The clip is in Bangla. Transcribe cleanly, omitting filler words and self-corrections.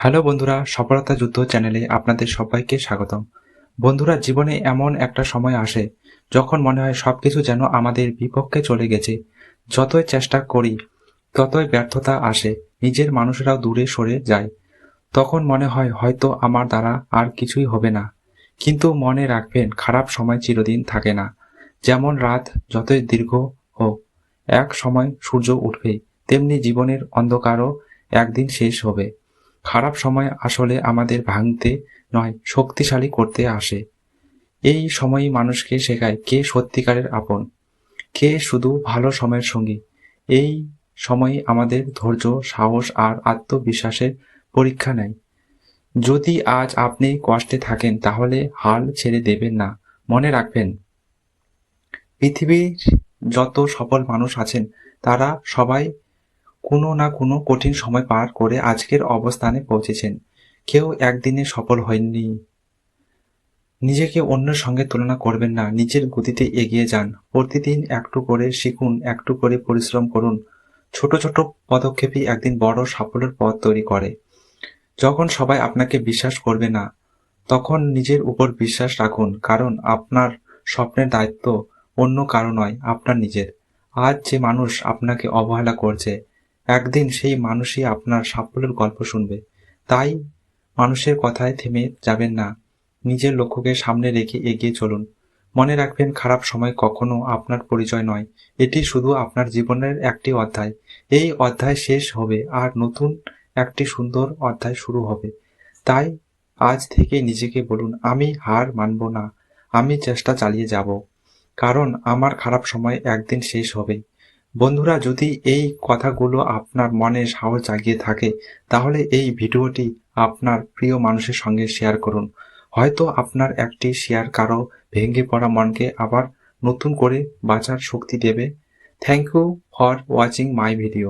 হ্যালো বন্ধুরা, সফলতা যুদ্ধ চ্যানেলে আপনাদের সবাইকে স্বাগতম। বন্ধুরা, জীবনে এমন একটা সময় আসে যখন মনে হয় সবকিছু যেন আমাদের বিপক্ষে চলে গেছে। যতই চেষ্টা করি ততই ব্যর্থতা আসে, নিজের মানুষেরাও দূরে সরে যায়। তখন মনে হয় হয়তো আমার দ্বারা আর কিছুই হবে না। কিন্তু মনে রাখবেন, খারাপ সময় চিরদিন থাকে না। যেমন রাত যতই দীর্ঘ হোক, এক সময় সূর্য উঠবে, তেমনি জীবনের অন্ধকারও একদিন শেষ হবে। খারাপ সময় আসলে আমাদের ভাঙতে নয়, শক্তিশালী করতে আসে। এই সময়ই মানুষকে শেখায় কে সত্যিকারের আপন, কে শুধু ভালো সময়ের সঙ্গী। এই সময়ই আমাদের ধৈর্য, সাহস আর আত্মবিশ্বাসের পরীক্ষা নেয়। যদি আজ আপনি কষ্টে থাকেন তাহলে হাল ছেড়ে দেবেন না। মনে রাখবেন, পৃথিবীর যত সফল মানুষ আছেন তারা সবাই কোনো না কোনো কঠিন সময় পার করে আজকের অবস্থানে পৌঁছেছেন। কেউ একদিনে সফল হয়নি। নিজেকে অন্যের সঙ্গে তুলনা করবেন না, নিজের গতিতে এগিয়ে যান। প্রতিদিন একটু করে শিখুন, একটু করে পরিশ্রম করুন। ছোট ছোট পদক্ষেপই একদিন বড় সাফল্যের পথ তৈরি করে। যখন সবাই আপনাকে বিশ্বাস করবে না, তখন নিজের উপর বিশ্বাস রাখুন, কারণ আপনার স্বপ্নের দায়িত্ব অন্য কারো নয়, আপনার নিজের। আজ যে মানুষ আপনাকে অবহেলা করছে, একদিন সেই মানুষই আপনার সাফল্যের গল্প শুনবে। তাই মানুষের কথায় থেমে যাবেন না, নিজের লক্ষ্যকে সামনে রেখে এগিয়ে চলুন। মনে রাখবেন, খারাপ সময় কখনো আপনার পরিচয় নয়, এটি শুধু আপনার জীবনের একটি অধ্যায়। এই অধ্যায় শেষ হবে আর নতুন একটি সুন্দর অধ্যায় শুরু হবে। তাই আজ থেকে নিজেকে বলুন, আমি হার মানব না, আমি চেষ্টা চালিয়ে যাব, কারণ আমার খারাপ সময় একদিন শেষ হবে। বন্ধুরা, যদি এই কথাগুলো আপনার মনে সাহস জাগিয়ে থাকে তাহলে এই ভিডিওটি আপনার প্রিয় মানুষের সঙ্গে শেয়ার করুন। হয়তো আপনার একটি শেয়ার কারো ভেঙে পড়া মনকে আবার নতুন করে বাঁচার শক্তি দেবে। Thank you for watching my video.